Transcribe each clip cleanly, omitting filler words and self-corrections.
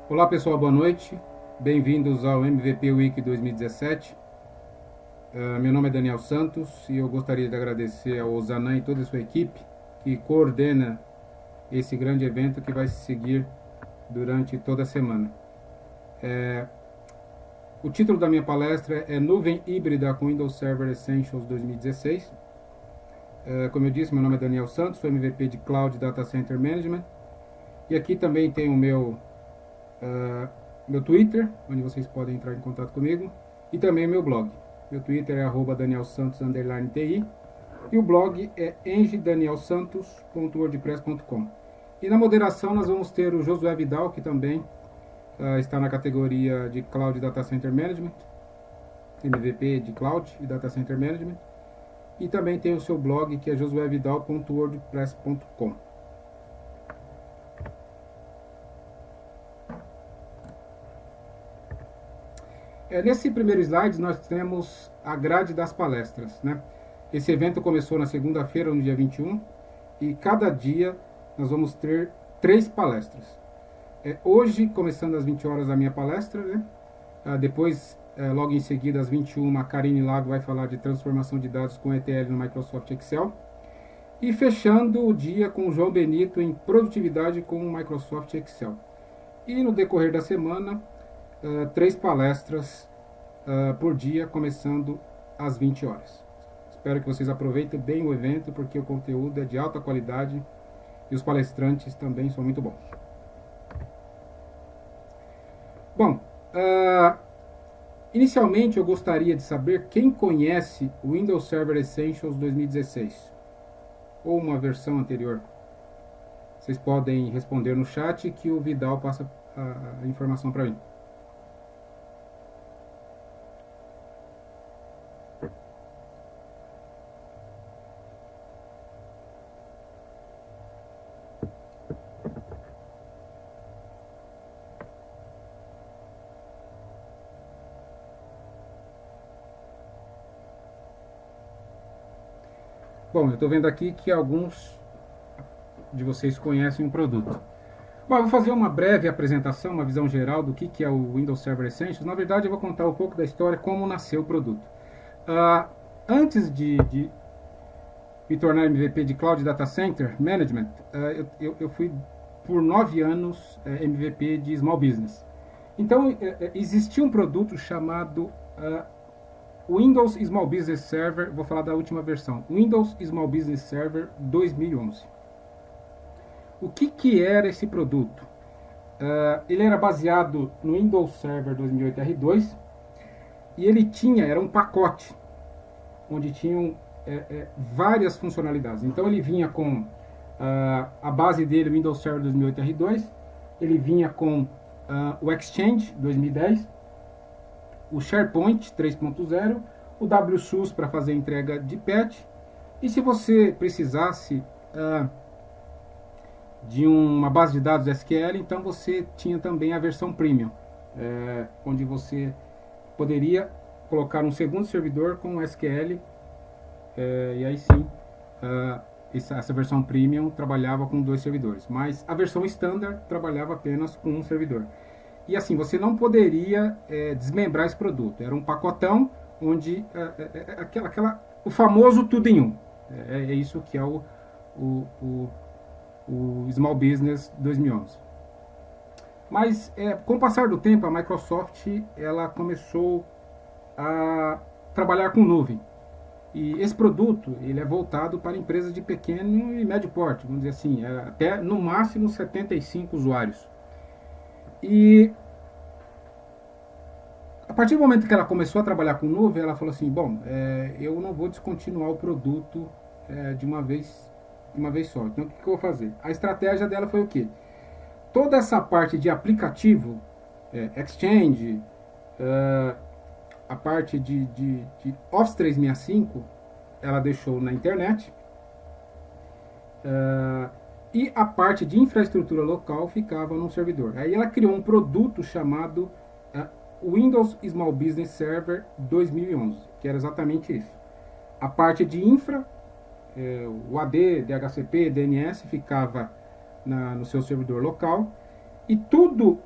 Olá pessoal, boa noite. Bem-vindos ao MVP Week 2017. Meu nome é Daniel Santos e eu gostaria de agradecer ao Zanan e toda a sua equipe que coordena esse grande evento que vai se seguir durante toda a semana. O título da minha palestra é Nuvem Híbrida com Windows Server Essentials 2016. Como eu disse, meu nome é Daniel Santos, sou MVP de Cloud Data Center Management. E aqui também tem o meu Twitter, onde vocês podem entrar em contato comigo, e também meu blog. Meu Twitter é @danielsantos_ti e o blog é engdanielsantos.wordpress.com. E na moderação nós vamos ter o Josué Vidal, que também está na categoria de Cloud Data Center Management, MVP de Cloud e Data Center Management, e também tem o seu blog, que é josuevidal.wordpress.com. Nesse primeiro slide nós temos a grade das palestras, né? Esse evento começou na segunda-feira, no dia 21, e cada dia nós vamos ter 3 palestras. Hoje, começando às 20 horas a minha palestra, né? Depois, logo em seguida, às 21, a Karine Lago vai falar de transformação de dados com ETL no Microsoft Excel. E fechando o dia com o João Benito em produtividade com o Microsoft Excel. E no decorrer da semana, 3 palestras por dia, começando às 20 horas. Espero que vocês aproveitem bem o evento, porque o conteúdo é de alta qualidade e os palestrantes também são muito bons. Bom, inicialmente eu gostaria de saber quem conhece o Windows Server Essentials 2016 ou uma versão anterior. Vocês podem responder no chat que o Vidal passa a informação para mim. Bom, eu estou vendo aqui que alguns de vocês conhecem o produto. Bom, eu vou fazer uma breve apresentação, uma visão geral do que é o Windows Server Essentials. Na verdade, eu vou contar um pouco da história, como nasceu o produto. Antes de me tornar MVP de Cloud Data Center Management, eu fui por 9 anos MVP de Small Business. Então, existia um produto chamado Windows Small Business Server, vou falar da última versão, Windows Small Business Server 2011. O que era esse produto? Ele era baseado no Windows Server 2008 R2 e ele era um pacote onde tinham várias funcionalidades. Então ele vinha com a base dele, o Windows Server 2008 R2, ele vinha com o Exchange 2010, o SharePoint 3.0, o WSUS para fazer entrega de patch, e se você precisasse de uma base de dados SQL, então você tinha também a versão Premium, onde você poderia colocar um segundo servidor com SQL, e aí sim essa versão Premium trabalhava com 2 servidores, mas a versão Standard trabalhava apenas com um servidor. E assim, você não poderia desmembrar esse produto. Era um pacotão onde o famoso tudo em um. É isso que é o Small Business 2011. Mas com o passar do tempo, a Microsoft ela começou a trabalhar com nuvem. E esse produto ele é voltado para empresas de pequeno e médio porte, vamos dizer assim, até no máximo 75 usuários. E a partir do momento que ela começou a trabalhar com nuvem, ela falou assim, bom, eu não vou descontinuar o produto de uma vez só. Então o que eu vou fazer? A estratégia dela foi o quê? Toda essa parte de aplicativo, Exchange, a parte de Office 365, ela deixou na internet, e a parte de infraestrutura local ficava no servidor. Aí ela criou um produto chamado Windows Small Business Server 2011, que era exatamente isso. A parte de infra, o AD, DHCP, DNS ficava no seu servidor local, e tudo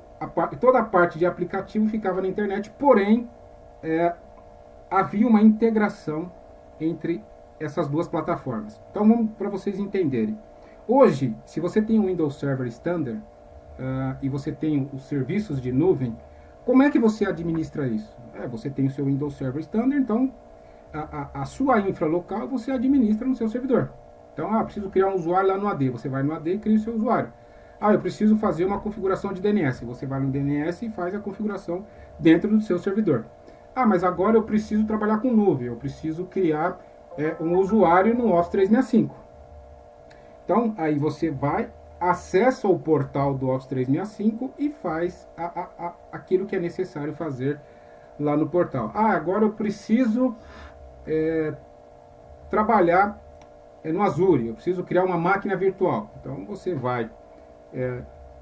toda a parte de aplicativo ficava na internet, porém havia uma integração entre essas duas plataformas. Então vamos para vocês entenderem. Hoje, se você tem um Windows Server Standard e você tem os serviços de nuvem, como é que você administra isso? Você tem o seu Windows Server Standard, então a sua infra local você administra no seu servidor. Então, preciso criar um usuário lá no AD. Você vai no AD e cria o seu usuário. Eu preciso fazer uma configuração de DNS. Você vai no DNS e faz a configuração dentro do seu servidor. Mas agora eu preciso trabalhar com nuvem. Eu preciso criar um usuário no Office 365. Então, aí você vai, acessa o portal do Office 365 e faz aquilo que é necessário fazer lá no portal. Agora eu preciso trabalhar no Azure, eu preciso criar uma máquina virtual. Então você vai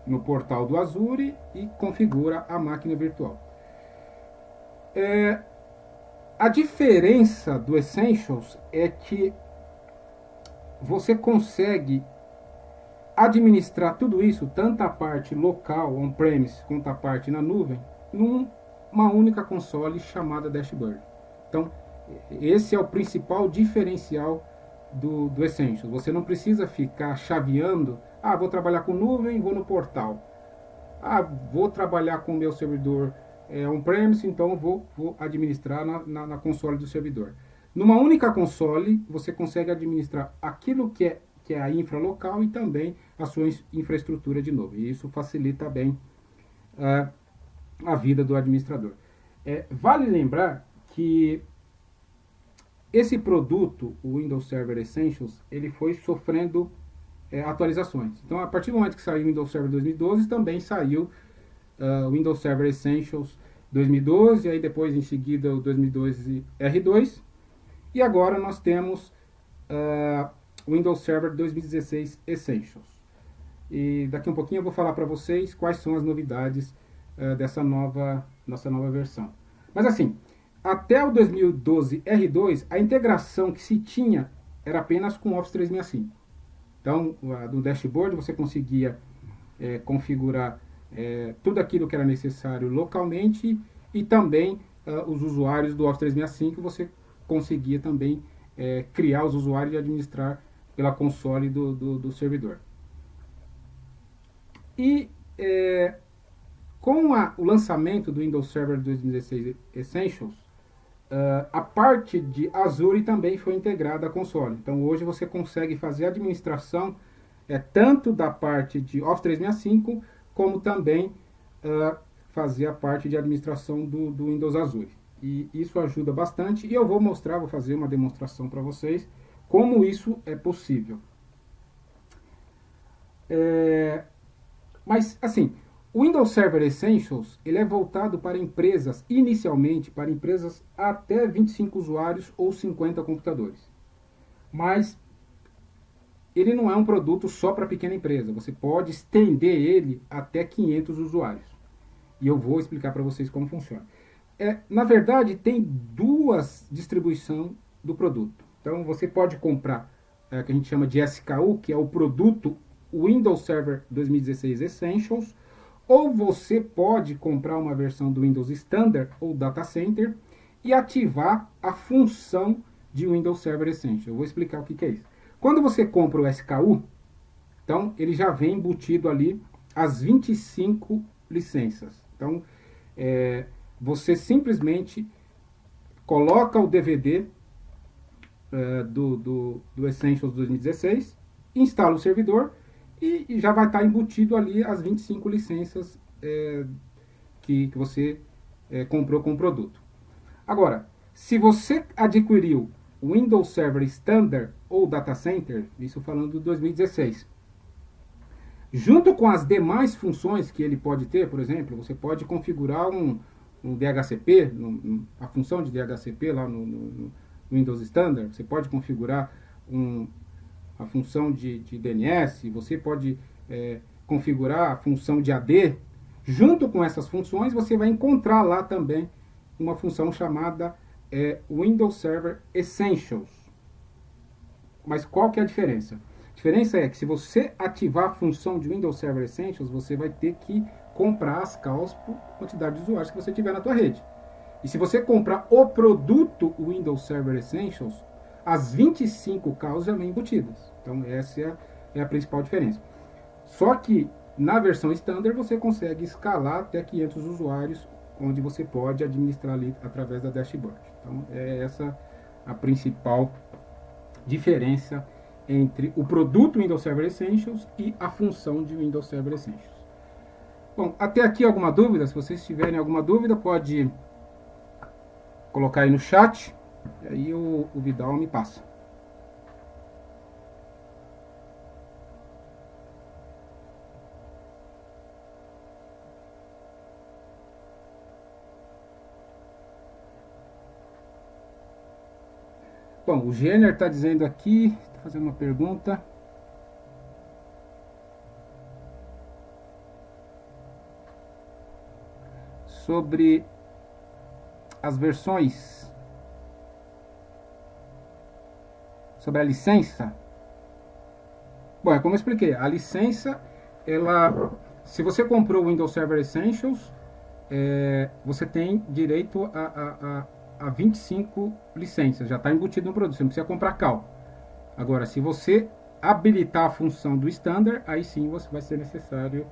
no portal do Azure e configura a máquina virtual. A diferença do Essentials é que você consegue administrar tudo isso, tanto a parte local, on-premise, quanto a parte na nuvem, numa única console chamada Dashboard. Então, esse é o principal diferencial do Essentials. Você não precisa ficar chaveando, vou trabalhar com nuvem, vou no portal. Vou trabalhar com o meu servidor on-premise, então vou administrar na console do servidor. Numa única console, você consegue administrar aquilo que é a infra local e também a sua infraestrutura de nuvem. E isso facilita bem a vida do administrador. Vale lembrar que esse produto, o Windows Server Essentials, ele foi sofrendo atualizações. Então, a partir do momento que saiu o Windows Server 2012, também saiu o Windows Server Essentials 2012, aí depois em seguida o 2012 R2, e agora nós temos o Windows Server 2016 Essentials. E daqui a um pouquinho eu vou falar para vocês quais são as novidades dessa nossa nova versão. Mas assim, até o 2012 R2, a integração que se tinha era apenas com o Office 365. Então, no dashboard você conseguia configurar tudo aquilo que era necessário localmente e também os usuários do Office 365 você conseguia também criar os usuários e administrar pela console do servidor. E com o lançamento do Windows Server 2016 Essentials, a parte de Azure também foi integrada à console. Então hoje você consegue fazer a administração tanto da parte de Office 365 como também fazer a parte de administração do Windows Azure. E isso ajuda bastante e eu vou fazer uma demonstração para vocês como isso é possível. Mas assim, o Windows Server Essentials ele é voltado para empresas, inicialmente para empresas até 25 usuários ou 50 computadores. Mas ele não é um produto só para pequena empresa, você pode estender ele até 500 usuários. E eu vou explicar para vocês como funciona. Na verdade, tem duas distribuições do produto. Então você pode comprar, que a gente chama de SKU, que é o produto Windows Server 2016 Essentials, ou você pode comprar uma versão do Windows Standard ou Data Center e ativar a função de Windows Server Essentials. Eu vou explicar o que é isso. Quando você compra o SKU, então ele já vem embutido ali as 25 licenças. Então, você simplesmente coloca o DVD do Essentials 2016, instala o servidor e já vai estar embutido ali as 25 licenças que você comprou com o produto. Agora, se você adquiriu o Windows Server Standard ou Data Center, isso falando do 2016, junto com as demais funções que ele pode ter, por exemplo, você pode configurar um DHCP, a função de DHCP lá no Windows Standard, você pode configurar a função de DNS, você pode configurar a função de AD. Junto com essas funções, você vai encontrar lá também uma função chamada Windows Server Essentials. Mas qual que é a diferença? diferença é que se você ativar a função de Windows Server Essentials, você vai ter que comprar as calls por quantidade de usuários que você tiver na tua rede. E se você comprar o produto Windows Server Essentials, as 25 calls já vêm embutidas. Então essa é a principal diferença. Só que na versão Standard você consegue escalar até 500 usuários, onde você pode administrar ali através da dashboard. Então é essa a principal diferença entre o produto Windows Server Essentials e a função de Windows Server Essentials. Bom, até aqui alguma dúvida? Se vocês tiverem alguma dúvida, pode colocar aí no chat, e aí o Vidal me passa. Bom, o Jenner está dizendo aqui, está fazendo uma pergunta. Sobre as versões, sobre a licença. Bom, é como eu expliquei, a licença, ela, se você comprou o Windows Server Essentials, você tem direito a 25 licenças, já está embutido no produto, você não precisa comprar cal. Agora, se você habilitar a função do Standard, aí sim vai ser necessário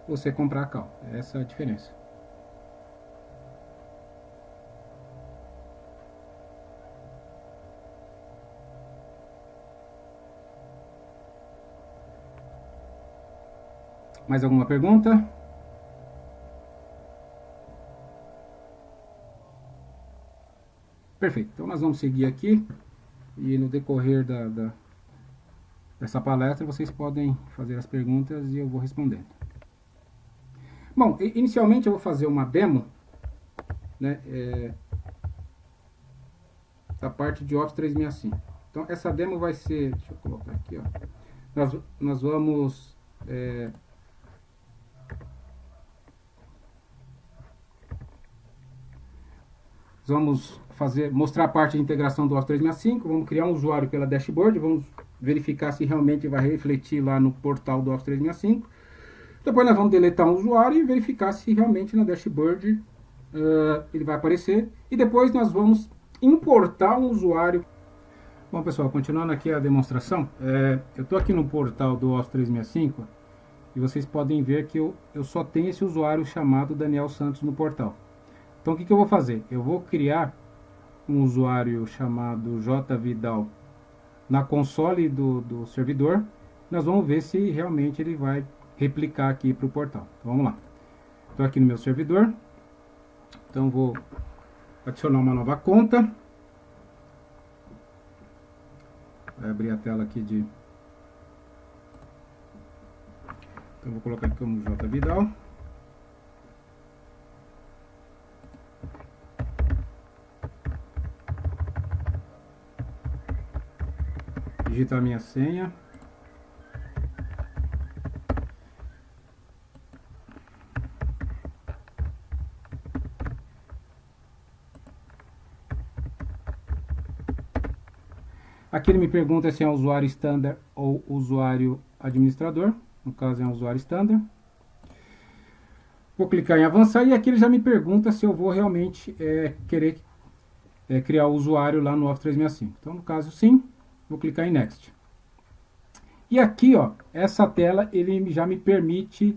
você comprar a cal. Essa é a diferença. Mais alguma pergunta? Perfeito. Então nós vamos seguir aqui e no decorrer dessa palestra vocês podem fazer as perguntas e eu vou respondendo. Bom, inicialmente eu vou fazer uma demo, né, da parte de Office 365. Então essa demo vai ser, deixa eu colocar aqui, ó. Nós vamos mostrar a parte de integração do Office 365, vamos criar um usuário pela dashboard, vamos verificar se realmente vai refletir lá no portal do Office 365. Depois nós vamos deletar um usuário e verificar se realmente na dashboard ele vai aparecer. E depois nós vamos importar um usuário. Bom pessoal, continuando aqui a demonstração, eu estou aqui no portal do Office 365 e vocês podem ver que eu só tenho esse usuário chamado Daniel Santos no portal. Então o que eu vou fazer? Eu vou criar um usuário chamado jvidal na console do servidor. Nós vamos ver se realmente ele vai replicar aqui para o portal. Então vamos lá. Estou aqui no meu servidor. Então vou adicionar uma nova conta. Vai abrir a tela aqui de... Então vou colocar aqui como jvidal. Digitar minha senha. Aqui ele me pergunta se é um usuário standard ou usuário administrador. No caso é um usuário standard. Vou clicar em avançar e aqui ele já me pergunta se eu vou realmente querer criar o usuário lá no Office 365. Então no caso sim. Vou clicar em Next. E aqui, ó, essa tela, ele já me permite,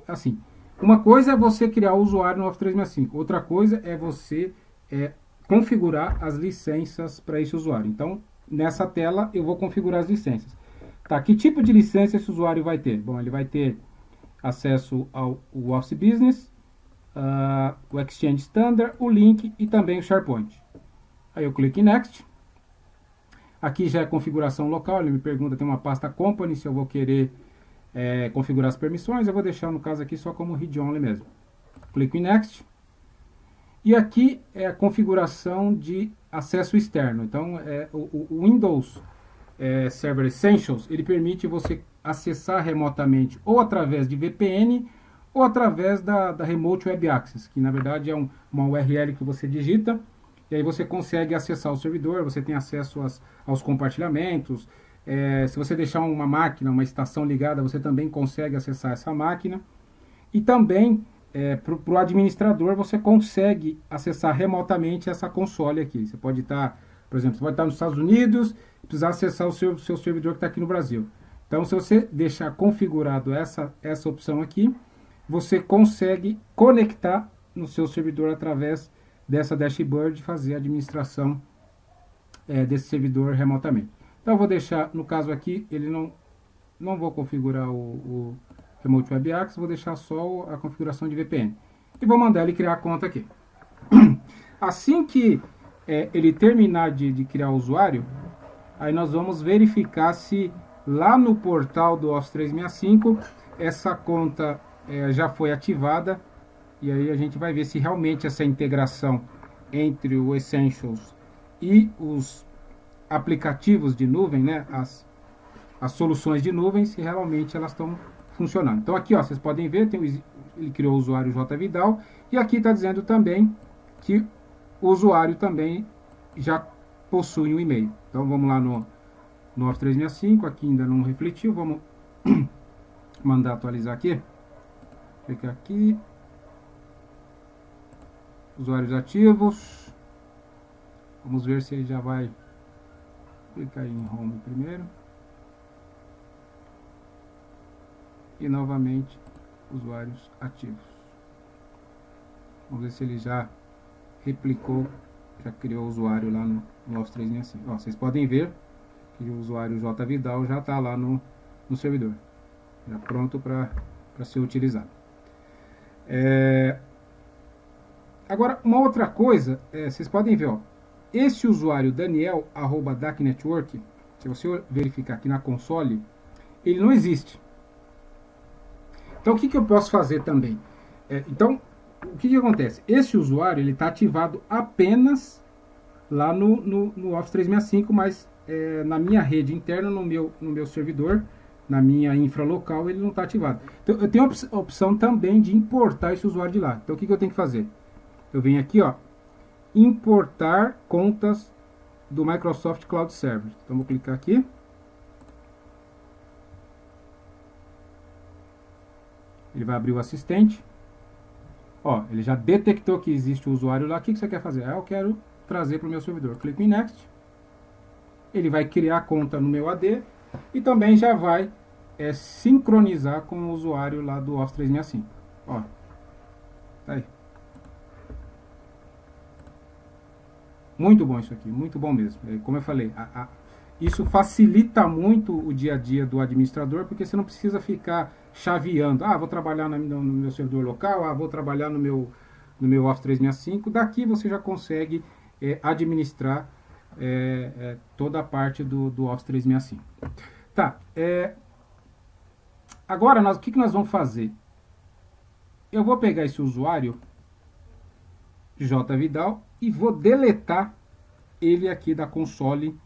assim, uma coisa é você criar o usuário no Office 365, outra coisa é você configurar as licenças para esse usuário. Então, nessa tela, eu vou configurar as licenças. Tá, que tipo de licença esse usuário vai ter? Bom, ele vai ter acesso ao Office Business, o Exchange Standard, o Link e também o SharePoint. Aí eu clico em Next. Aqui já é configuração local, ele me pergunta, tem uma pasta Company, se eu vou querer configurar as permissões, eu vou deixar no caso aqui só como Read Only mesmo. Clico em Next. E aqui é a configuração de acesso externo. Então, o Windows Server Essentials, ele permite você acessar remotamente ou através de VPN ou através da Remote Web Access, que na verdade é uma URL que você digita. E aí você consegue acessar o servidor, você tem acesso aos compartilhamentos, Se você deixar uma máquina, uma estação ligada, você também consegue acessar essa máquina. E também, para o administrador, você consegue acessar remotamente essa console aqui. Você pode estar, por exemplo, você pode estar nos Estados Unidos e precisar acessar o seu servidor que está aqui no Brasil. Então, se você deixar configurado essa opção aqui, você consegue conectar no seu servidor através dessa dashboard e fazer a administração desse servidor remotamente. Então, eu vou deixar, no caso aqui, ele não vou configurar o Remote Web Access, vou deixar só a configuração de VPN. E vou mandar ele criar a conta aqui. Assim que ele terminar de criar o usuário, aí nós vamos verificar se lá no portal do Office 365 essa conta já foi ativada. E aí a gente vai ver se realmente essa integração entre o Essentials e os aplicativos de nuvem, né, as soluções de nuvem, se realmente elas estão funcionando. Então aqui, ó, vocês podem ver, ele criou o usuário JVidal e aqui está dizendo também que o usuário também já possui um e-mail. Então vamos lá no Office 365, aqui ainda não refletiu, vamos mandar atualizar aqui. Clica aqui, usuários ativos, vamos ver se ele já vai clicar em Home primeiro. E novamente usuários ativos. Vamos ver se ele já replicou, já criou o usuário lá no Office 365. Ó, vocês podem ver que o usuário JVidal já está lá no servidor, já pronto para ser utilizado. Agora, uma outra coisa, vocês podem ver, ó, esse usuário Daniel @DACNetwork, se você verificar aqui na console, ele não existe. Então, o que eu posso fazer também? Então, o que acontece? Esse usuário ele está ativado apenas lá no Office 365, mas na minha rede interna, no meu servidor, na minha infra local, ele não está ativado. Então, eu tenho a opção também de importar esse usuário de lá. Então, o que eu tenho que fazer? Eu venho aqui, ó, importar contas do Microsoft Cloud Server. Então, vou clicar aqui. Ele vai abrir o assistente. Ó, ele já detectou que existe o usuário lá. O que você quer fazer? Eu quero trazer para o meu servidor. Clico em Next. Ele vai criar a conta no meu AD. E também já vai sincronizar com o usuário lá do Office 365. Ó, tá aí. Muito bom isso aqui, muito bom mesmo. Como eu falei, isso facilita muito o dia a dia do administrador, porque você não precisa ficar chaveando. Vou trabalhar no meu servidor local, vou trabalhar no meu Office 365. Daqui você já consegue administrar toda a parte do Office 365. Tá, agora o que nós vamos fazer? Eu vou pegar esse usuário JVidal e vou deletar ele aqui da console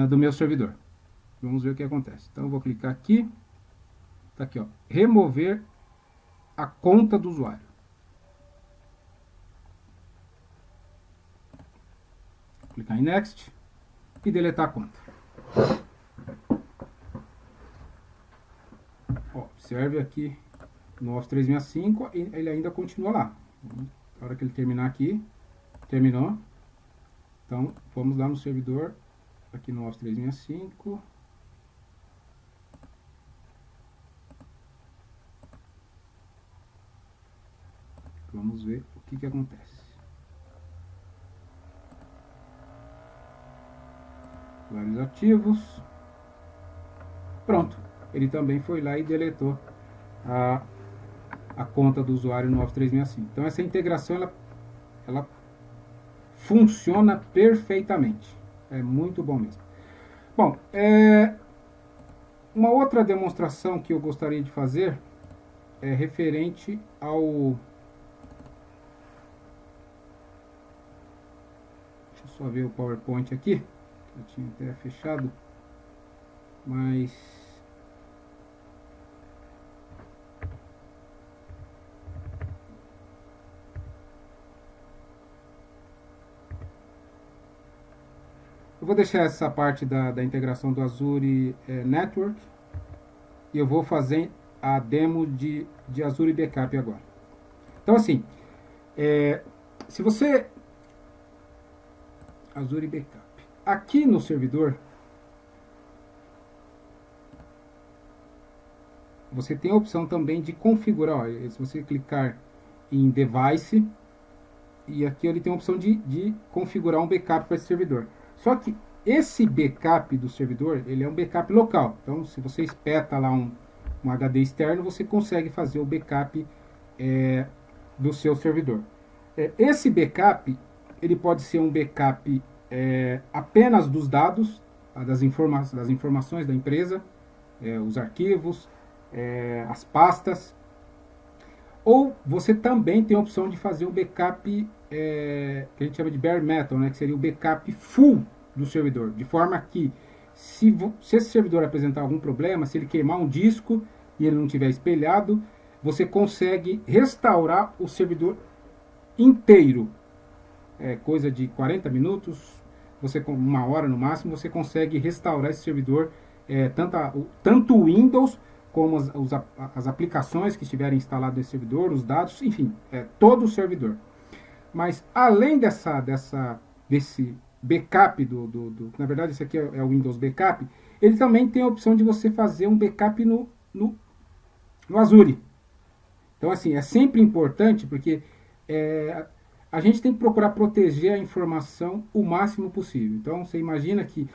do meu servidor. Vamos ver o que acontece. Então eu vou clicar aqui, tá aqui, ó, remover a conta do usuário. Clicar em Next e deletar a conta. Ó, observe aqui no Office 365, ele ainda continua lá. Na hora que ele terminar aqui, terminou. Então, vamos lá no servidor, aqui no Office 365. Vamos ver o que acontece. Usuários ativos. Pronto. Ele também foi lá e deletou a conta do usuário no Office 365. Então, essa integração, ela funciona perfeitamente. É muito bom mesmo. Bom, uma outra demonstração que eu gostaria de fazer é referente ao... Deixa eu só ver o PowerPoint aqui. Eu tinha até fechado, mas... eu vou deixar essa parte da integração do Azure Network e eu vou fazer a demo de Azure Backup agora. Então assim, se você... Azure Backup. Aqui no servidor, você tem a opção também de configurar. Ó, se você clicar em Device, e aqui ele tem a opção de configurar um backup para esse servidor. Só que esse backup do servidor, ele é um backup local. Então, se você espeta lá um HD externo, você consegue fazer o backup do seu servidor. Esse backup, ele pode ser um backup apenas dos dados, das informações da empresa, os arquivos, as pastas. Ou você também tem a opção de fazer um backup que a gente chama de bare metal, né, que seria o backup full do servidor, de forma que se esse servidor apresentar algum problema, se ele queimar um disco e ele não tiver espelhado, você consegue restaurar o servidor inteiro. Coisa de 40 minutos, você com 1 hora no máximo, você consegue restaurar esse servidor, tanto o Windows como as aplicações que estiverem instaladas nesse servidor, os dados, enfim, todo o servidor. Mas além desse backup, na verdade esse aqui é o Windows Backup, ele também tem a opção de você fazer um backup no Azure. Então assim, é sempre importante porque a gente tem que procurar proteger a informação o máximo possível. Então você imagina que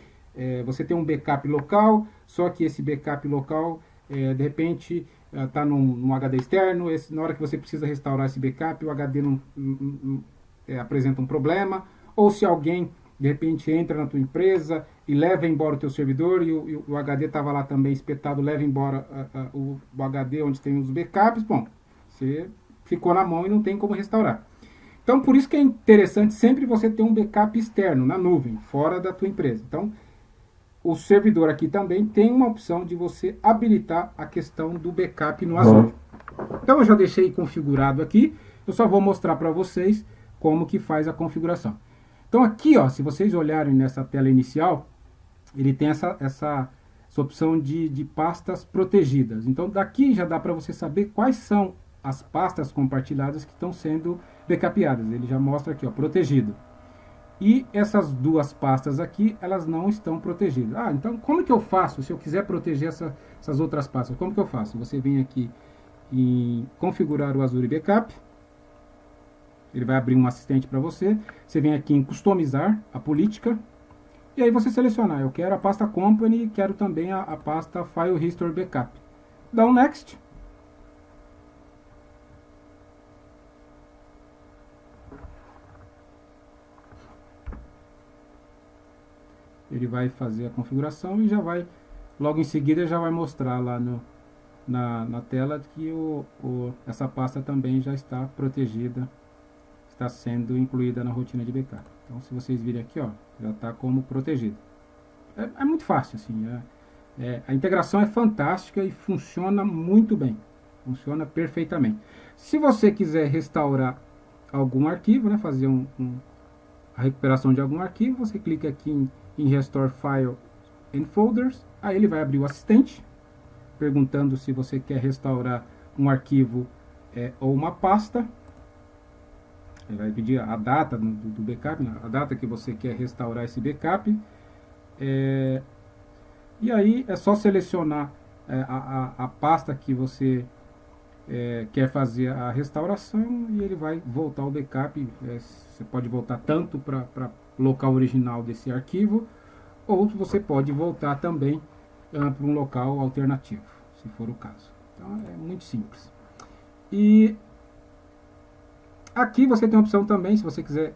você tem um backup local, só que esse backup local de repente está num HD externo, na hora que você precisa restaurar esse backup, o HD não apresenta um problema, ou se alguém de repente entra na tua empresa e leva embora o teu servidor e o HD estava lá também espetado, leva embora o HD onde tem os backups, bom, você ficou na mão e não tem como restaurar. Então por isso que é interessante sempre você ter um backup externo, na nuvem, fora da tua empresa. Então o servidor aqui também tem uma opção de você habilitar a questão do backup no Azure. Então eu já deixei configurado aqui, eu só vou mostrar para vocês como que faz a configuração. Então aqui, ó, se vocês olharem nessa tela inicial, ele tem essa opção de pastas protegidas. Então daqui já dá para você saber quais são as pastas compartilhadas que estão sendo backupeadas. Ele já mostra aqui, ó, protegido. E essas duas pastas aqui, elas não estão protegidas. Então como que eu faço se eu quiser proteger essas outras pastas? Como que eu faço? Você vem aqui em configurar o Azure Backup. Ele vai abrir um assistente para você. Você vem aqui em customizar a política. E aí você selecionar, eu quero a pasta Company e quero também a pasta File History Backup. Dá um Next. Ele vai fazer a configuração e já vai, logo em seguida, já vai mostrar lá na tela que essa pasta também já está protegida, está sendo incluída na rotina de backup. Então, se vocês virem aqui, ó, já está como protegido. É muito fácil, assim. A integração é fantástica e funciona muito bem. Funciona perfeitamente. Se você quiser restaurar algum arquivo, né, fazer a recuperação de algum arquivo, você clica aqui em Restore File and Folders, aí ele vai abrir o assistente, perguntando se você quer restaurar um arquivo ou uma pasta. Ele vai pedir a data do backup, a data que você quer restaurar esse backup. E aí é só selecionar a pasta que você quer fazer a restauração e ele vai voltar o backup. Você pode voltar tanto para local original desse arquivo, ou você pode voltar também para um local alternativo, se for o caso. Então é muito simples. E aqui você tem a opção também, se você quiser,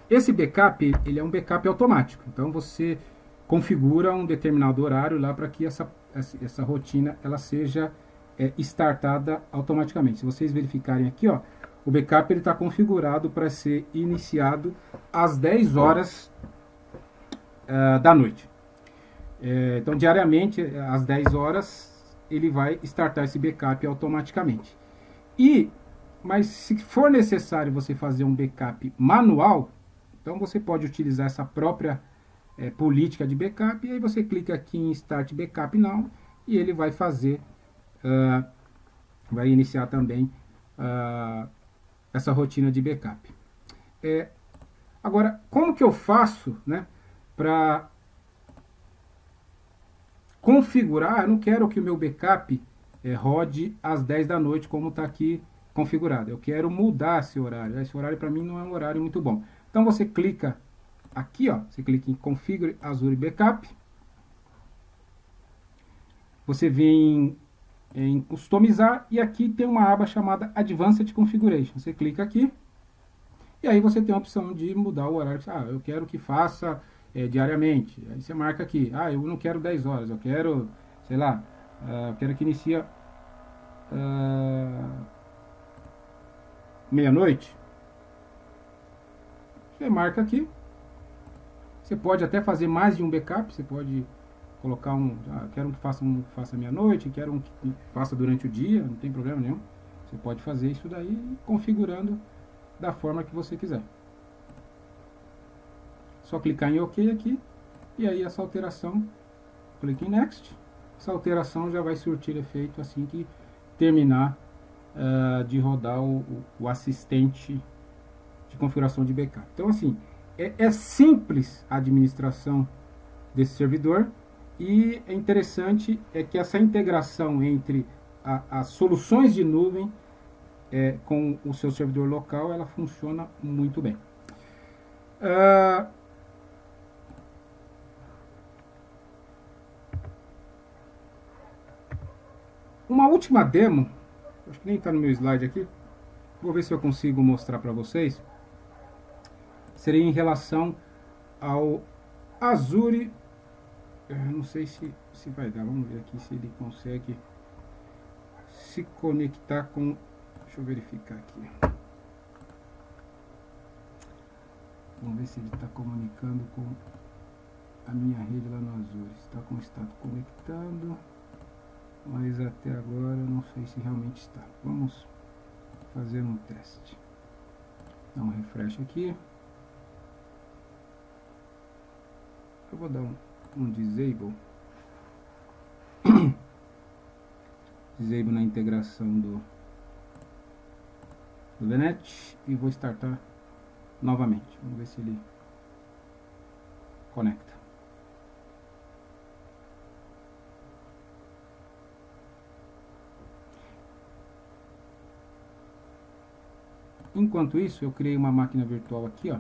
esse backup, ele é um backup automático. Então você configura um determinado horário lá para que essa rotina ela seja startada automaticamente. Se vocês verificarem aqui, ó, o backup está configurado para ser iniciado às 10 horas da noite. Então, diariamente, às 10 horas, ele vai startar esse backup automaticamente. Mas se for necessário você fazer um backup manual, Então você pode utilizar essa própria política de backup, e aí você clica aqui em Start Backup Now, e ele vai fazer, vai iniciar também essa rotina de backup. Agora, como que eu faço, né, para configurar? Eu não quero que o meu backup rode às 10 da noite, como está aqui configurado. Eu quero mudar esse horário. Esse horário para mim não é um horário muito bom. Então você clica aqui, ó, você clica em Configure Azure Backup. Você vem em customizar e aqui tem uma aba chamada Advanced Configuration. Você clica aqui e aí você tem a opção de mudar o horário. Eu quero que faça diariamente. Aí você marca aqui, eu não quero 10 horas, eu quero, sei lá, eu quero que inicie meia-noite. Você marca aqui. Você pode até fazer mais de um backup, você pode colocar quero que faça meia-noite, quero que faça durante o dia, não tem problema nenhum. Você pode fazer isso daí configurando da forma que você quiser. Só clicar em OK aqui, e aí essa alteração, clique em Next, essa alteração já vai surtir efeito assim que terminar de rodar o assistente de configuração de backup. Então assim, é simples a administração desse servidor, e é interessante que essa integração entre as soluções de nuvem com o seu servidor local, ela funciona muito bem. Uma última demo, acho que nem está no meu slide aqui, vou ver se eu consigo mostrar para vocês, seria em relação ao Azure. Não sei se vai dar, vamos ver aqui se ele consegue se conectar com, deixa eu verificar aqui, vamos ver se ele está comunicando com a minha rede lá no Azure. Está com o status conectando, mas até agora eu não sei se realmente está. Vamos fazer um teste, dá um refresh aqui, eu vou dar um disable na integração do VNet e vou startar novamente. Vamos ver se ele conecta. Enquanto isso, eu criei uma máquina virtual aqui, ó.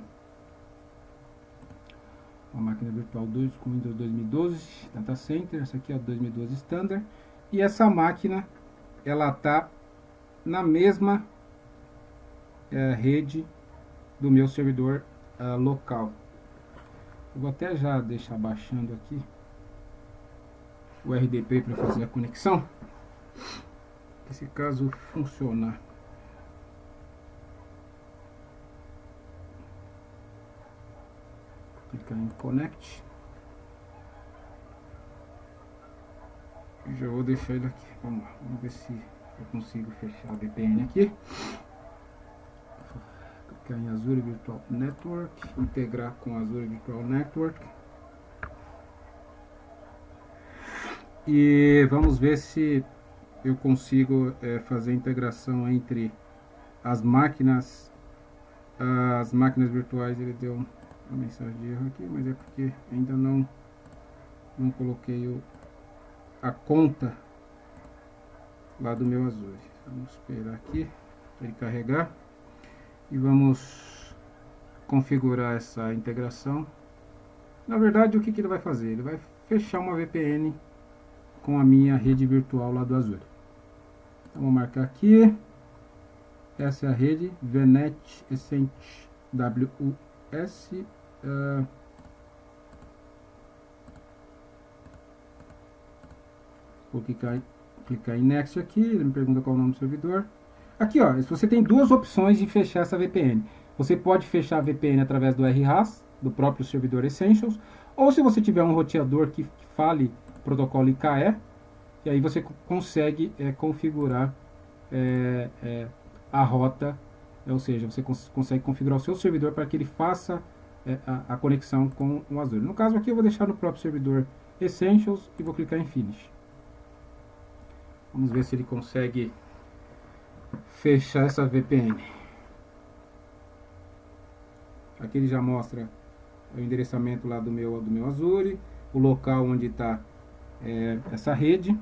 Uma máquina virtual 2 com Windows 2012 Data Center. Essa aqui é a 2012 Standard. E essa máquina, ela tá na mesma rede do meu servidor local. Eu vou até já deixar baixando aqui o RDP para fazer a conexão. Se caso funcionar. Clicar em Connect. Já vou deixar ele aqui. Vamos lá. Vamos ver se eu consigo fechar a VPN aqui. Clicar em Azure Virtual Network. Integrar com Azure Virtual Network. E vamos ver se eu consigo fazer a integração entre as máquinas virtuais. Ele deu uma mensagem de erro aqui, mas é porque ainda não coloquei a conta lá do meu Azure. Vamos esperar aqui para ele carregar e vamos configurar essa integração. Na verdade, o que ele vai fazer? Ele vai fechar uma VPN com a minha rede virtual lá do Azure. Então, vou marcar aqui. Essa é a rede VNet Essence WS. Vou clicar em Next aqui. Ele me pergunta qual é o nome do servidor. Aqui, ó, você tem duas opções de fechar essa VPN. Você pode fechar a VPN através do RHAS, do próprio servidor Essentials, ou se você tiver um roteador que fale protocolo IKE, e aí você consegue configurar a rota, ou seja, você consegue configurar o seu servidor para que ele faça a conexão com o Azure. No caso aqui eu vou deixar no próprio servidor Essentials e vou clicar em Finish. Vamos ver se ele consegue fechar essa VPN. Aqui ele já mostra o endereçamento lá do meu Azure, o local onde está essa rede,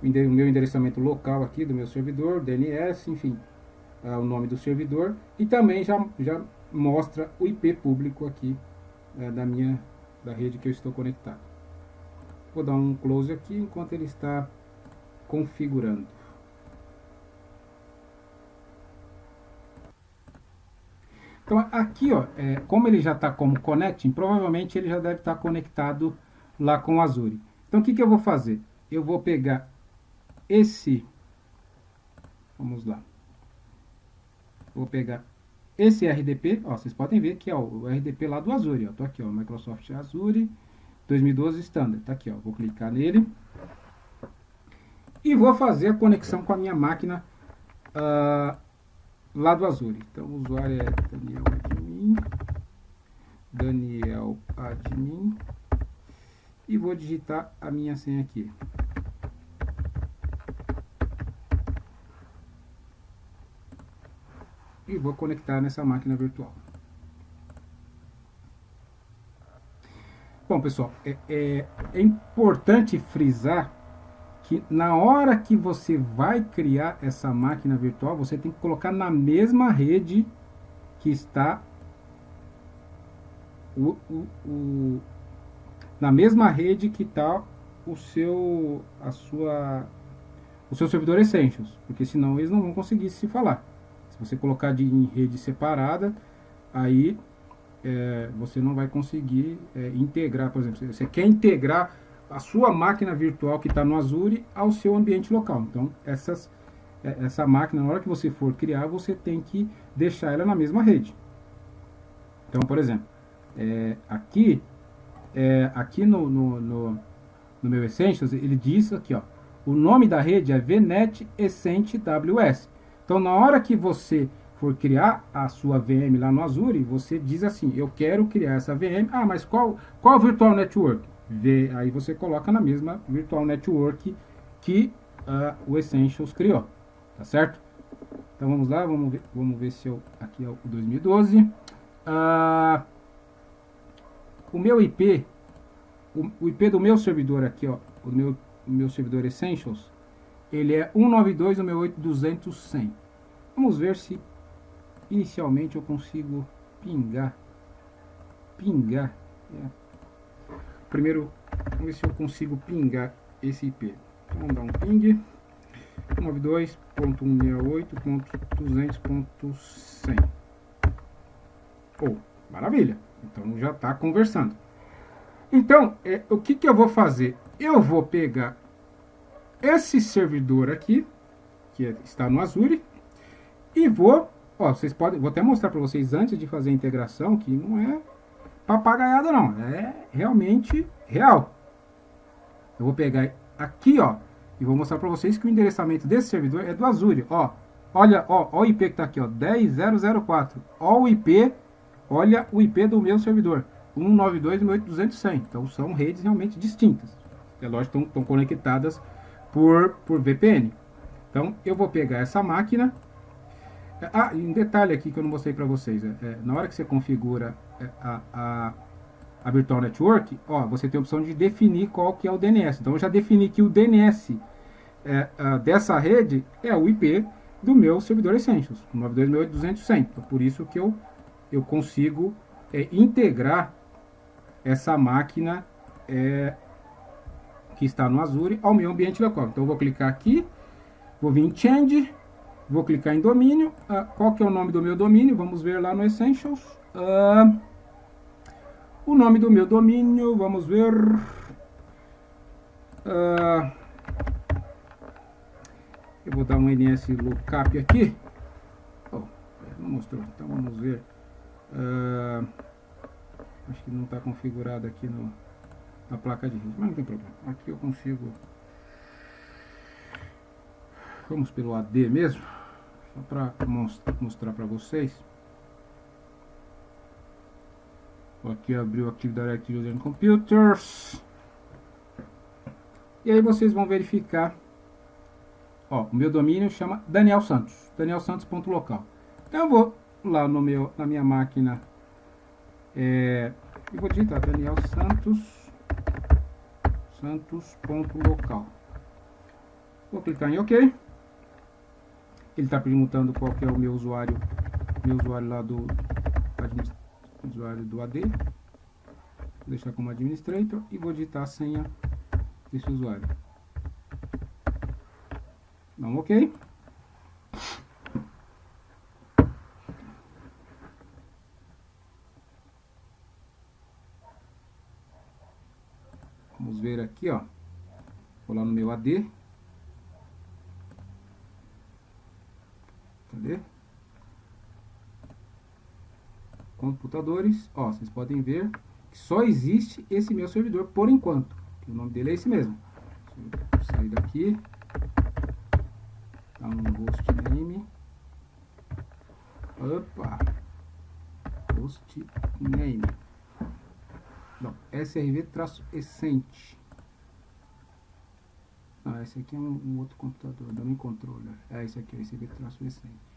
o meu endereçamento local aqui do meu servidor, DNS, enfim, o nome do servidor, e também já mostra o IP público aqui da rede que eu estou conectado. Vou dar um close aqui enquanto ele está configurando. Então aqui, ó, como ele já está como connecting, provavelmente ele já deve estar conectado lá com o Azure. Então o que eu vou fazer? Eu vou pegar esse, vamos lá, vou pegar esse RDP, ó, vocês podem ver que é o RDP lá do Azure, ó, tô aqui, ó, Microsoft Azure 2012 Standard, tá aqui, ó, vou clicar nele e vou fazer a conexão com a minha máquina lá do Azure. Então o usuário é Daniel Admin, e vou digitar a minha senha aqui. E vou conectar nessa máquina virtual. Bom, pessoal, é importante frisar que na hora que você vai criar essa máquina virtual, você tem que colocar na mesma rede que está na mesma rede que está o seu servidor Essentials, porque senão eles não vão conseguir se falar. Se você colocar em rede separada, aí você não vai conseguir integrar, por exemplo, você quer integrar a sua máquina virtual que está no Azure ao seu ambiente local. Então, essa máquina, na hora que você for criar, você tem que deixar ela na mesma rede. Então, por exemplo, aqui no meu Essentials, ele diz aqui, ó, o nome da rede é VNet Essent WS. Então, na hora que você for criar a sua VM lá no Azure, você diz assim, eu quero criar essa VM, mas qual Virtual Network? Aí você coloca na mesma Virtual Network que o Essentials criou, tá certo? Então vamos lá, vamos ver se aqui é o 2012. O meu IP, o IP do meu servidor aqui, ó, o meu servidor Essentials, ele é 192.168.200.100. Vamos ver se inicialmente eu consigo pingar. Primeiro, vamos ver se eu consigo pingar esse IP. Então, vamos dar um ping. 192.168.200.100. Maravilha. Então já está conversando. Então, o que eu vou fazer? Eu vou pegar esse servidor aqui, que está no Azure, e vou até mostrar para vocês antes de fazer a integração, que não é papagaiada não, é realmente real. Eu vou pegar aqui, ó, e vou mostrar para vocês que o endereçamento desse servidor é do Azure, ó. Olha o IP que está aqui, ó, 10.004. Olha o IP do meu servidor, 192.168.200.100. Então são redes realmente distintas. É lógico que estão conectadas por VPN. Então eu vou pegar essa máquina. E um detalhe aqui que eu não mostrei para vocês, na hora que você configura a Virtual Network, ó, você tem a opção de definir qual que é o DNS. Então eu já defini que o DNS dessa rede é o IP do meu servidor Essentials, 192.168.200.100. Então, por isso que eu consigo integrar essa máquina que está no Azure ao meu ambiente local. Então eu vou clicar aqui, vou vir em Change, vou clicar em domínio. Qual que é o nome do meu domínio? Vamos ver lá no Essentials. O nome do meu domínio, vamos ver. Eu vou dar um NS lookup aqui. Não mostrou, então vamos ver. Acho que não está configurado aqui na placa de rede, mas não tem problema. Aqui eu consigo. Vamos pelo AD mesmo, só para mostrar para vocês. Aqui abriu o Active Directory User Computers. E aí vocês vão verificar. Ó, o meu domínio chama Daniel Santos. danielsantos.local. Então eu vou lá na minha máquina. Eu vou digitar Daniel Santos.local. Vou clicar em OK. Ele está perguntando qual que é o meu usuário lá do usuário do AD. Vou deixar como administrator e vou digitar a senha desse usuário. Dá um OK. Vamos ver aqui, ó. Vou lá no meu AD. Cadê? Computadores. Ó, vocês podem ver que só existe esse meu servidor por enquanto. O nome dele é esse mesmo. Deixa eu sair daqui. Dá um hostname. Opa! Hostname. Não, srv-essente. Ah, esse aqui é um outro computador, dummy controller. Esse aqui é srv-essente.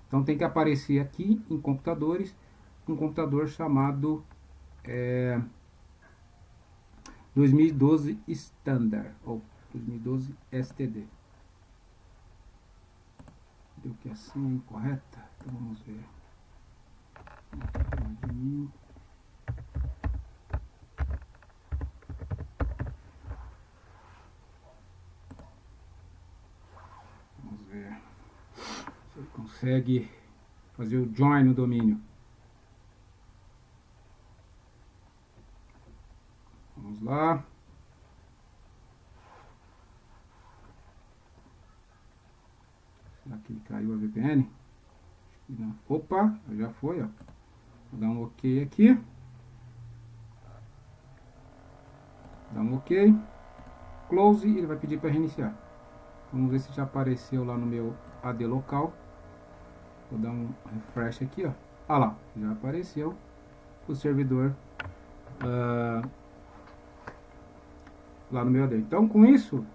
Então tem que aparecer aqui em computadores um computador chamado 2012 Standard ou 2012 STD. Deu que assim é incorreta? Então vamos ver. Vamos ver se ele consegue fazer o join no domínio. Vamos lá. Será que caiu a VPN? Não. Opa, já foi, ó. Vou dar um OK aqui. Dá um OK. Close e ele vai pedir para reiniciar. Vamos ver se já apareceu lá no meu AD local. Vou dar um refresh aqui, ó. Ah lá, já apareceu o servidor lá no meu AD. Então, com isso,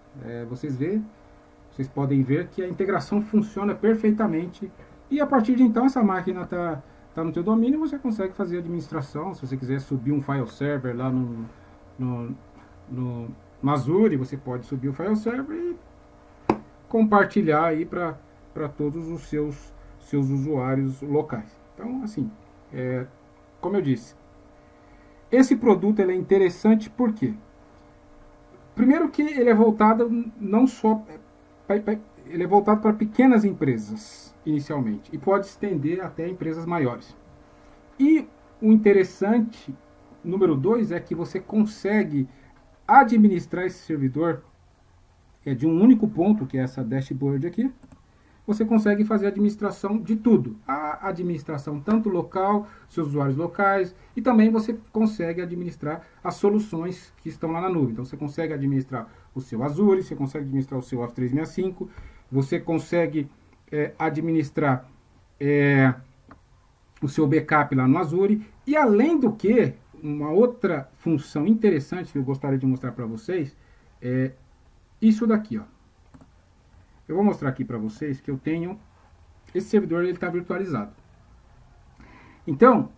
vocês podem ver que a integração funciona perfeitamente. E a partir de então, essa máquina tá no teu domínio, você consegue fazer administração. Se você quiser subir um file server lá no Azure, você pode subir o file server e compartilhar aí para todos os seus usuários locais. Então, assim, como eu disse, esse produto ele é interessante porque, primeiro que ele é voltado não só ele é voltado para pequenas empresas inicialmente e pode estender até empresas maiores. E o interessante, número 2, é que você consegue administrar esse servidor de um único ponto, que é essa dashboard aqui. Você consegue fazer a administração de tudo. A administração tanto local, seus usuários locais, e também você consegue administrar as soluções que estão lá na nuvem. Então você consegue administrar o seu Azure, você consegue administrar o seu Office 365, você consegue administrar o seu backup lá no Azure. E além do que, uma outra função interessante que eu gostaria de mostrar para vocês é isso daqui, ó. Eu vou mostrar aqui para vocês que eu tenho esse servidor, ele está virtualizado. Então,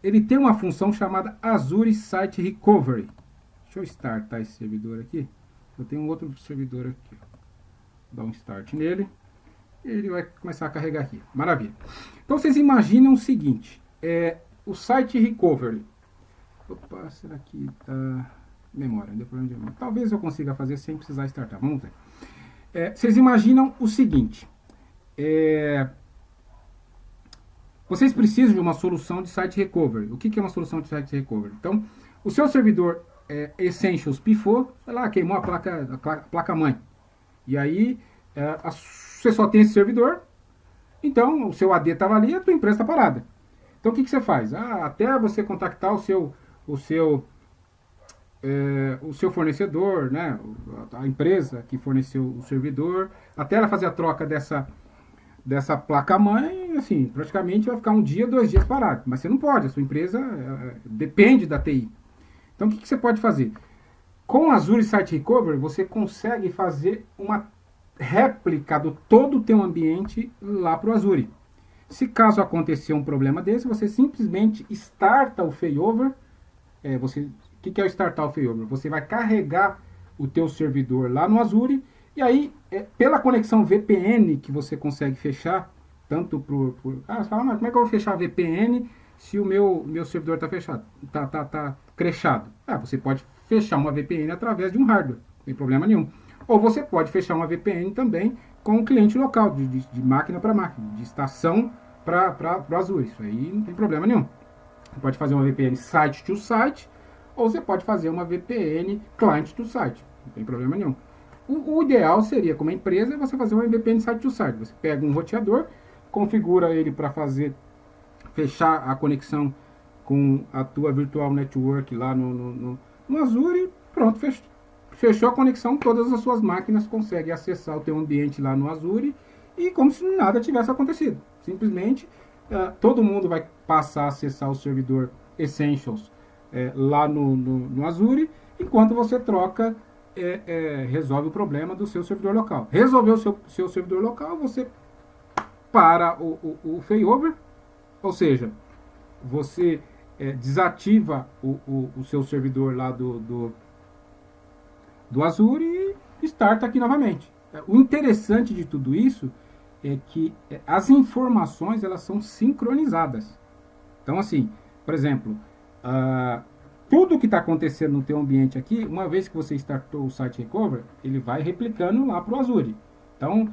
ele tem uma função chamada Azure Site Recovery. Deixa eu startar esse servidor aqui. Eu tenho um outro servidor aqui. Vou dar um start nele. E ele vai começar a carregar aqui. Maravilha. Então, vocês imaginam o seguinte. O Site Recovery. Opa, será que tá... memória, deu problema de memória. Talvez eu consiga fazer sem precisar startar. Vamos ver. Vocês imaginam o seguinte. Vocês precisam de uma solução de Site Recovery. O que é uma solução de Site Recovery? Então, o seu servidor Essentials pifou, sei lá, queimou a placa-mãe. E aí, você só tem esse servidor, então o seu AD estava ali e a tua empresa está parada. Então, o que você faz? Até você contactar o seu fornecedor, né, a empresa que forneceu o servidor, até ela fazer a troca dessa placa-mãe, assim, praticamente vai ficar um dia, 2 dias parado. Mas você não pode, a sua empresa depende da TI. Então, o que você pode fazer? Com o Azure Site Recovery, você consegue fazer uma réplica do todo o teu ambiente lá para o Azure. Se caso acontecer um problema desse, você simplesmente starta o failover. O que é o startar o failover? Você vai carregar o teu servidor lá no Azure, e aí, pela conexão VPN que você consegue fechar, tanto por... você fala, mas como é que eu vou fechar VPN se o meu servidor está fechado, tá crashado? Você pode fechar uma VPN através de um hardware, não tem problema nenhum. Ou você pode fechar uma VPN também com um cliente local, de máquina para máquina, de estação para o Azure. Isso aí não tem problema nenhum. Você pode fazer uma VPN site to site, ou você pode fazer uma VPN client to site. Não tem problema nenhum. O ideal seria, como empresa, você fazer uma VPN site to site. Você pega um roteador, configura ele para fechar a conexão com a tua virtual network lá no Azure, pronto, fechou a conexão, todas as suas máquinas conseguem acessar o teu ambiente lá no Azure, e como se nada tivesse acontecido. Simplesmente, todo mundo vai passar a acessar o servidor Essentials lá no Azure, enquanto você resolve o problema do seu servidor local. Resolveu o seu servidor local, você para o failover, ou seja, você desativa o seu servidor lá do Azure e starta aqui novamente. O interessante de tudo isso é que as informações elas são sincronizadas. Então, assim, por exemplo, tudo que está acontecendo no teu ambiente aqui, uma vez que você startou o Site Recovery, ele vai replicando lá para o Azure. Então,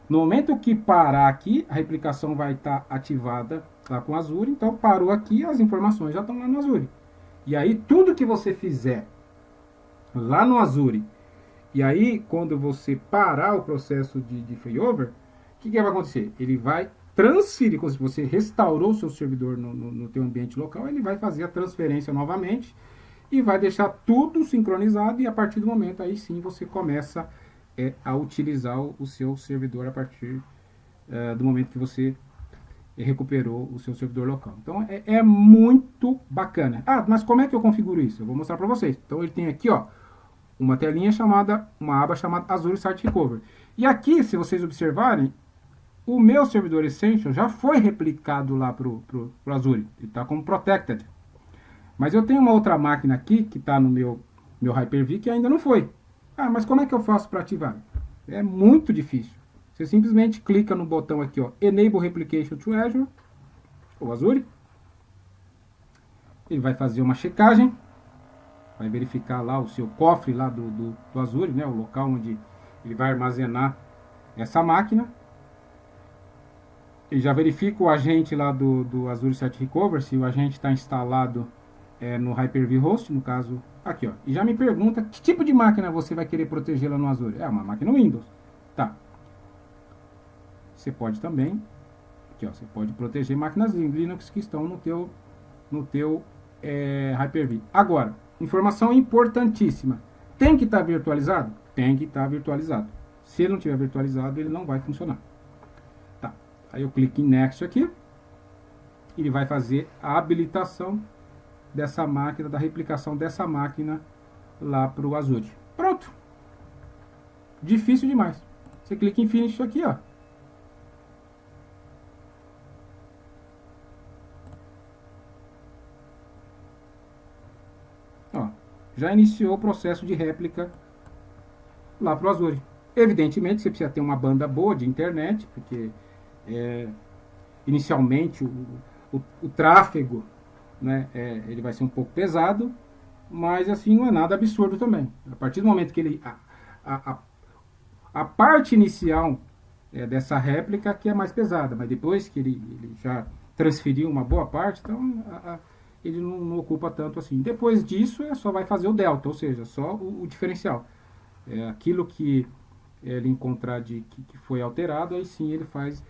no momento que parar aqui, a replicação vai estar ativada lá com o Azure. Então, parou aqui, as informações já estão lá no Azure. E aí, tudo que você fizer lá no Azure, e aí, quando você parar o processo de failover, o que vai acontecer? Ele vai transferir, se você restaurou o seu servidor no teu ambiente local, ele vai fazer a transferência novamente e vai deixar tudo sincronizado, e a partir do momento, aí sim, você começa a utilizar o seu servidor a partir do momento que você recuperou o seu servidor local. Então, é muito bacana. Mas como é que eu configuro isso? Eu vou mostrar para vocês. Então, ele tem aqui, ó, uma aba chamada Azure Site Recovery. E aqui, se vocês observarem, o meu servidor Essential já foi replicado lá para o Azure. Ele está como Protected. Mas eu tenho uma outra máquina aqui, que está no meu Hyper-V, que ainda não foi. Mas como é que eu faço para ativar? É muito difícil. Você simplesmente clica no botão aqui, ó, Enable Replication to Azure, ou Azure. Ele vai fazer uma checagem. Vai verificar lá o seu cofre lá do Azure, né, o local onde ele vai armazenar essa máquina. Ele já verifica o agente lá do Azure Site Recovery, se o agente está instalado no Hyper-V Host, no caso aqui, ó. E já me pergunta que tipo de máquina você vai querer proteger lá no Azure. Uma máquina Windows. Tá. Você pode também, aqui, ó, você pode proteger máquinas Linux que estão no teu Hyper-V. Agora, informação importantíssima. Tem que estar virtualizado? Tem que estar virtualizado. Se ele não estiver virtualizado, ele não vai funcionar. Tá. Aí eu clico em Next aqui. Ele vai fazer a habilitação dessa máquina, da replicação dessa máquina lá para o Azure. Pronto. Difícil demais. Você clica em Finish aqui, ó. Já iniciou o processo de réplica lá para o Azure. Evidentemente, você precisa ter uma banda boa de internet, porque inicialmente o tráfego, né, ele vai ser um pouco pesado, mas assim não é nada absurdo também. A partir do momento que ele... A parte inicial dessa réplica que é mais pesada, mas depois que ele já transferiu uma boa parte, então... ele não ocupa tanto assim. Depois disso, só vai fazer o delta, ou seja, só o diferencial. Aquilo que ele encontrar que foi alterado, aí sim ele faz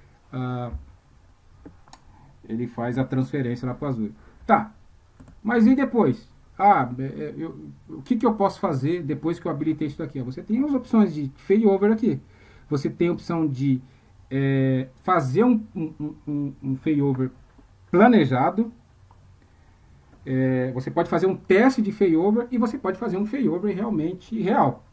a transferência lá para o Azure. Tá, mas e depois? O que eu posso fazer depois que eu habilitei isso daqui? Você tem as opções de failover aqui. Você tem a opção de fazer um failover planejado. Você pode fazer um teste de failover e você pode fazer um failover realmente real.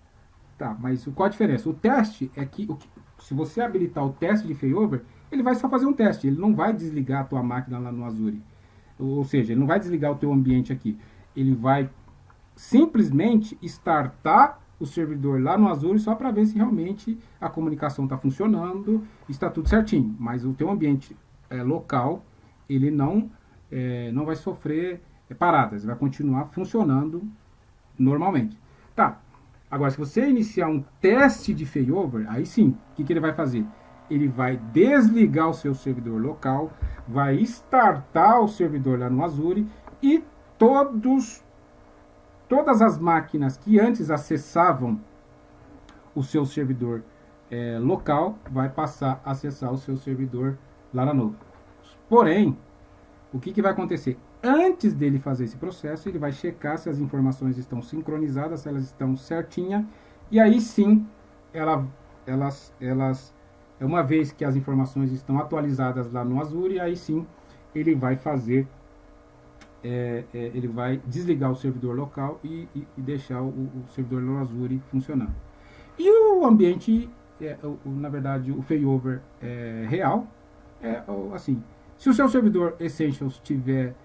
Tá, mas qual a diferença? O teste é que, se você habilitar o teste de failover, ele vai só fazer um teste, ele não vai desligar a tua máquina lá no Azure. Ou seja, ele não vai desligar o teu ambiente aqui. Ele vai simplesmente startar o servidor lá no Azure só para ver se realmente a comunicação está funcionando, está tudo certinho. Mas o teu ambiente local, ele não vai sofrer paradas, vai continuar funcionando normalmente. Tá, agora se você iniciar um teste de failover, aí sim, o que ele vai fazer? Ele vai desligar o seu servidor local, vai startar o servidor lá no Azure e todas as máquinas que antes acessavam o seu servidor local vai passar a acessar o seu servidor lá na nuvem. Porém, o que vai acontecer? Antes dele fazer esse processo, ele vai checar se as informações estão sincronizadas, se elas estão certinhas, e aí sim, uma vez que as informações estão atualizadas lá no Azure, aí sim ele vai fazer, ele vai desligar o servidor local e deixar o servidor no Azure funcionando. E o ambiente, na verdade, o failover real, assim, se o seu servidor Essentials estiver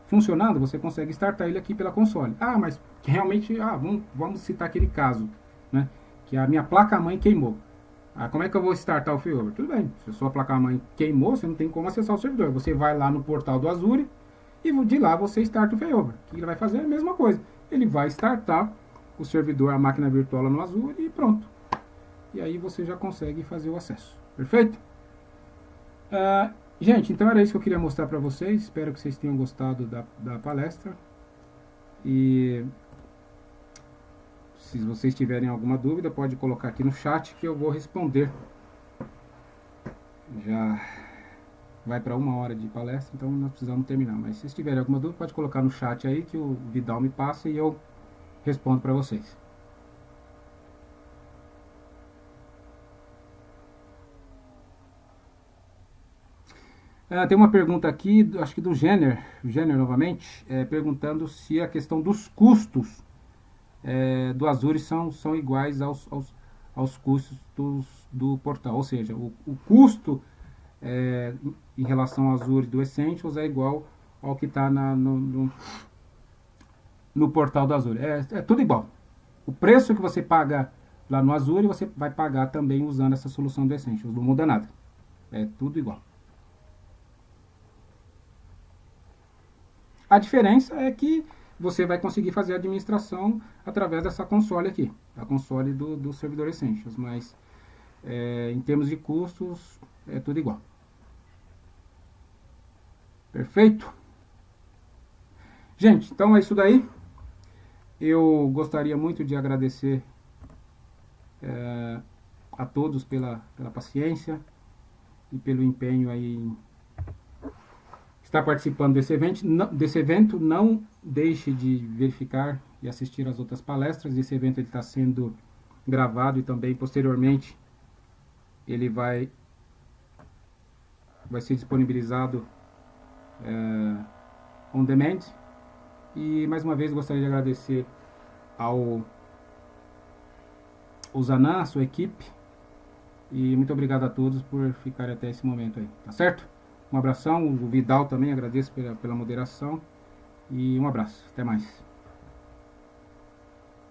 funcionando, você consegue startar ele aqui pela console. Ah, mas realmente, vamos citar aquele caso, né, que a minha placa-mãe queimou. Como é que eu vou startar o failover? Tudo bem, se a sua placa-mãe queimou, você não tem como acessar o servidor. Você vai lá no portal do Azure e de lá você starta o failover. O que ele vai fazer? A mesma coisa. Ele vai startar o servidor, a máquina virtual no Azure e pronto. E aí você já consegue fazer o acesso. Perfeito? Gente, então era isso que eu queria mostrar para vocês. Espero que vocês tenham gostado da palestra. E se vocês tiverem alguma dúvida, pode colocar aqui no chat que eu vou responder. Já vai para 1 hora de palestra, então nós precisamos terminar. Mas se tiverem alguma dúvida, pode colocar no chat aí que o Vidal me passa e eu respondo para vocês. Tem uma pergunta aqui, acho que do Jenner novamente, perguntando se a questão dos custos do Azure são iguais aos custos do portal. Ou seja, o custo em relação ao Azure do Essentials é igual ao que está no portal do Azure. É tudo igual. O preço que você paga lá no Azure, você vai pagar também usando essa solução do Essentials. Não muda nada. É tudo igual. A diferença é que você vai conseguir fazer a administração através dessa console aqui, a console do servidor Essentials, mas em termos de custos é tudo igual. Perfeito? Gente, então é isso daí. Eu gostaria muito de agradecer a todos pela paciência e pelo empenho aí em estar participando desse evento. Não deixe de verificar e assistir as outras palestras. Esse evento está sendo gravado e também posteriormente ele vai ser disponibilizado on demand. E mais uma vez gostaria de agradecer ao Zanan, a sua equipe, e muito obrigado a todos por ficarem até esse momento aí, tá certo? Um abração, o Vidal também agradeço pela moderação e um abraço, até mais.